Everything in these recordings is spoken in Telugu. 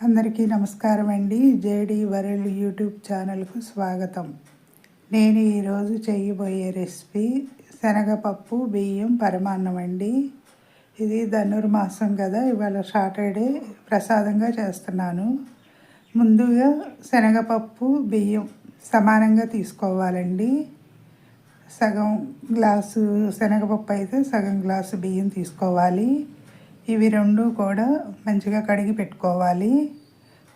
అందరికీ నమస్కారం అండి. జేడి వరల్డ్ యూట్యూబ్ ఛానల్కు స్వాగతం. నేను ఈరోజు చేయబోయే రెసిపీ శనగపప్పు బియ్యం పరమాన్నం అండి. ఇది ధనుర్మాసం కదా, ఇవాళ సాటర్డే ప్రసాదంగా చేస్తున్నాను. ముందుగా శనగపప్పు బియ్యం సమానంగా తీసుకోవాలండి. సగం గ్లాసు శనగపప్పు అయితే సగం గ్లాసు బియ్యం తీసుకోవాలి. ఇవి రెండు కూడా మంచిగా కడిగి పెట్టుకోవాలి.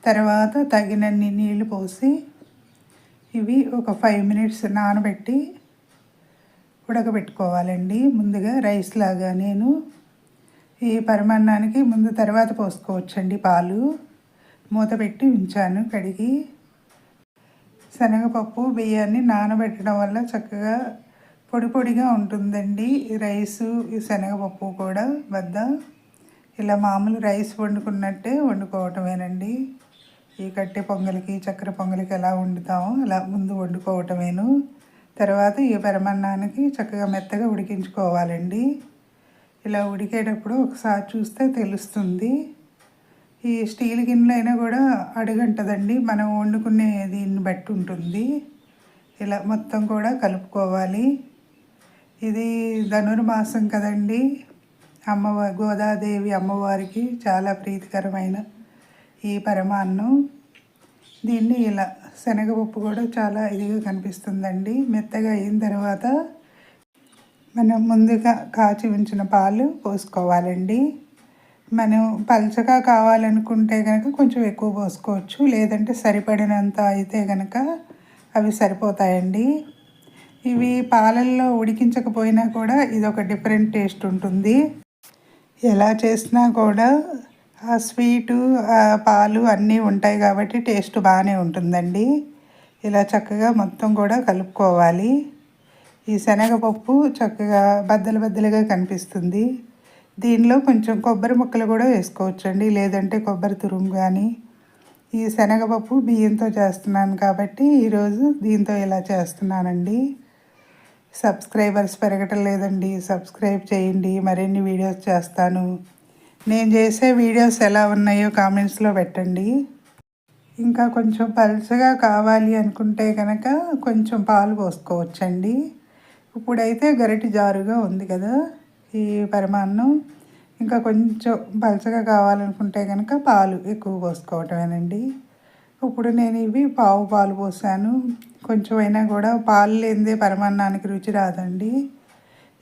తర్వాత తగినన్ని నీళ్లు పోసి ఇవి ఒక 5 మినిట్స్ నానబెట్టి ఉడకబెట్టుకోవాలండి. ముందుగా రైస్ లాగా నేను ఈ పరమాన్నానికి ముందు తర్వాత పోసుకోవచ్చండి పాలు. మూత పెట్టి ఉంచాను కడిగి. శనగపప్పు బియ్యాన్ని నానబెట్టడం వల్ల చక్కగా పొడి పొడిగా ఉంటుందండి రైసు. ఈ శనగపప్పు కూడా వద్ద ఇలా మామూలు రైస్ వండుకున్నట్టే వండుకోవటమేనండి. ఈ కట్టె పొంగలికి చక్కెర పొంగలికి ఎలా వండుతామో అలా ముందు వండుకోవటమేను. తర్వాత ఈ పరమాన్నానికి చక్కగా మెత్తగా ఉడికించుకోవాలండి. ఇలా ఉడికేటప్పుడు ఒకసారి చూస్తే తెలుస్తుంది. ఈ స్టీల్ గిన్నెలో అయినా కూడా అడుగంటదండి, మనం వండుకునే దీన్ని బట్టి ఉంటుంది. ఇలా మొత్తం కూడా కలుపుకోవాలి. ఇది ధనుర్మాసం కదండి, గోదాదేవి అమ్మవారికి చాలా ప్రీతికరమైన ఈ పరమాన్నం. దీన్ని ఇలా శనగపప్పు కూడా చాలా ఇదిగా కనిపిస్తుందండి. మెత్తగా అయిన తర్వాత మనం ముందుగా కాచి ఉంచిన పాలు పోసుకోవాలండి. మనం పలచగా కావాలనుకుంటే కనుక కొంచెం ఎక్కువ పోసుకోవచ్చు, లేదంటే సరిపడినంత అయితే కనుక అవి సరిపోతాయండి. ఇవి పాలల్లో ఉడికించకపోయినా కూడా ఇదొక డిఫరెంట్ టేస్ట్ ఉంటుంది. ఎలా చేసినా కూడా ఆ స్వీటు ఆ పాలు అన్నీ ఉంటాయి కాబట్టి టేస్ట్ బాగానే ఉంటుందండి. ఇలా చక్కగా మొత్తం కూడా కలుపుకోవాలి. ఈ శనగపప్పు చక్కగా బద్దలుగా కనిపిస్తుంది. దీనిలో కొంచెం కొబ్బరి ముక్కలు కూడా వేసుకోవచ్చండి, లేదంటే కొబ్బరి తురుము కానీ. ఈ శనగపప్పు బియ్యంతో చేస్తున్నాను కాబట్టి ఈరోజు దీంతో ఇలా చేస్తున్నానండి. సబ్స్క్రైబర్స్ పెరగటం లేదండి, సబ్స్క్రైబ్ చేయండి. మరిన్ని వీడియోస్ చేస్తాను. నేను చేసే వీడియోస్ ఎలా ఉన్నాయో కామెంట్స్లో పెట్టండి. ఇంకా కొంచెం పలుచగా కావాలి అనుకుంటే కనుక కొంచెం పాలు పోసుకోవచ్చండి. ఇప్పుడైతే గరిటె జారుగా ఉంది కదా ఈ పరమాన్నం. ఇంకా కొంచెం పలుచగా కావాలనుకుంటే కనుక పాలు ఎక్కువ పోసుకోవటమేనండి. ఇప్పుడు నేను ఇవి పాలు పోసాను. కొంచెం అయినా కూడా పాలు లేనిదే పరమాన్నానికి రుచి రాదండి.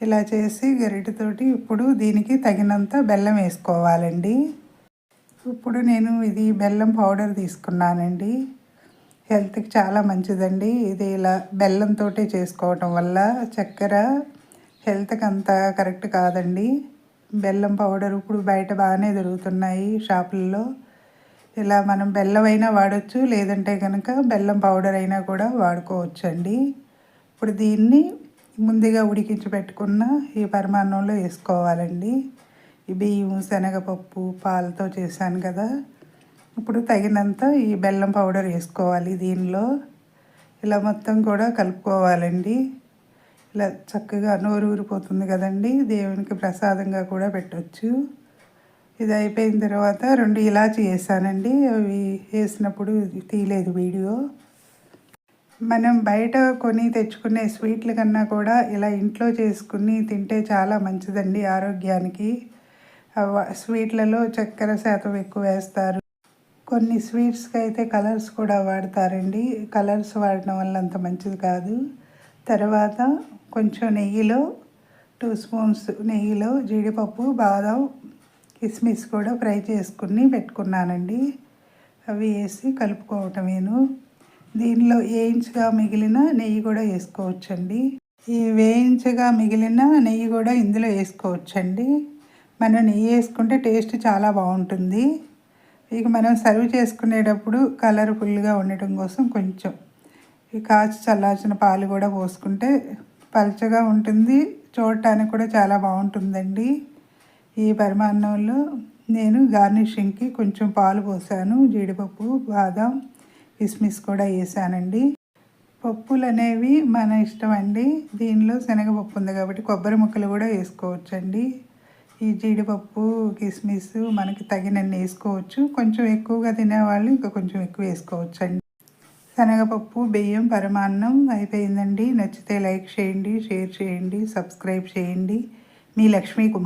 ఇలా చేసి గరిటెతోటి ఇప్పుడు దీనికి తగినంత బెల్లం వేసుకోవాలండి. ఇప్పుడు నేను ఇది బెల్లం పౌడర్ తీసుకున్నానండి. హెల్త్కి చాలా మంచిదండి. ఇది ఇలా బెల్లంతో చేసుకోవటం వల్ల చక్కెర హెల్త్కి అంత కరెక్ట్ కాదండి. బెల్లం పౌడర్ ఇప్పుడు బయట బాగానే దొరుకుతున్నాయి షాపుల్లో. ఇలా మనం బెల్లం అయినా వాడచ్చు, లేదంటే కనుక బెల్లం పౌడర్ అయినా కూడా వాడుకోవచ్చండి. ఇప్పుడు దీన్ని ముందుగా ఉడికించి పెట్టుకున్న ఈ పరమాన్నంలో వేసుకోవాలండి. ఈ బియ్యం శనగపప్పు పాలతో చేశాను కదా, ఇప్పుడు తగినంత ఈ బెల్లం పౌడర్ వేసుకోవాలి దీనిలో. ఇలా మొత్తం కూడా కలుపుకోవాలండి. ఇలా చక్కగా నోరు ఊరిపోతుంది కదండి, దేవునికి ప్రసాదంగా కూడా పెట్టవచ్చు. ఇది అయిపోయిన తర్వాత 2 ఇలాచి వేసానండి. అవి వేసినప్పుడు తీయలేదు వీడియో. మనం బయట కొని తెచ్చుకునే స్వీట్ల కన్నా కూడా ఇలా ఇంట్లో చేసుకుని తింటే చాలా మంచిదండి ఆరోగ్యానికి. స్వీట్లలో చక్కెర శాతం ఎక్కువ వేస్తారు. కొన్ని స్వీట్స్కి అయితే కలర్స్ కూడా వాడతారండి. కలర్స్ వాడడం వల్ల అంత మంచిది కాదు. తర్వాత కొంచెం నెయ్యిలో 2 స్పూన్స్ నెయ్యిలో జీడిపప్పు బాదం కిస్మిస్ కూడా ఫ్రై చేసుకుని పెట్టుకున్నానండి. అవి వేసి కలుపుకోవటమేను. దీనిలో వేయించగా మిగిలిన నెయ్యి కూడా వేసుకోవచ్చండి. ఈ వేయించగా మిగిలిన నెయ్యి కూడా ఇందులో వేసుకోవచ్చండి. మనం నెయ్యి వేసుకుంటే టేస్ట్ చాలా బాగుంటుంది. ఇక మనం సర్వ్ చేసుకునేటప్పుడు కలర్ఫుల్గా ఉండటం కోసం కొంచెం ఈ కాచి చల్లార్చిన పాలు కూడా పోసుకుంటే పల్చగా ఉంటుంది, చూడటానికి కూడా చాలా బాగుంటుందండి. ఈ పరమాన్నంలో నేను గార్నిషింగ్కి కొంచెం పాలు పోసాను. జీడిపప్పు బాదం కిస్మిస్ కూడా వేసానండి. పప్పులు అనేవి మన ఇష్టం అండి. దీనిలో శనగపప్పు ఉంది కాబట్టి కొబ్బరి ముక్కలు కూడా వేసుకోవచ్చండి. ఈ జీడిపప్పు కిస్మిస్ మనకి తగినన్ని వేసుకోవచ్చు. కొంచెం ఎక్కువగా తినేవాళ్ళు ఇంకా కొంచెం ఎక్కువ వేసుకోవచ్చు అండి. శనగపప్పు బియ్యం పరమాన్నం అయిపోయిందండి. నచ్చితే లైక్ చేయండి, షేర్ చేయండి, సబ్స్క్రైబ్ చేయండి. మీ లక్ష్మీ కుమార్.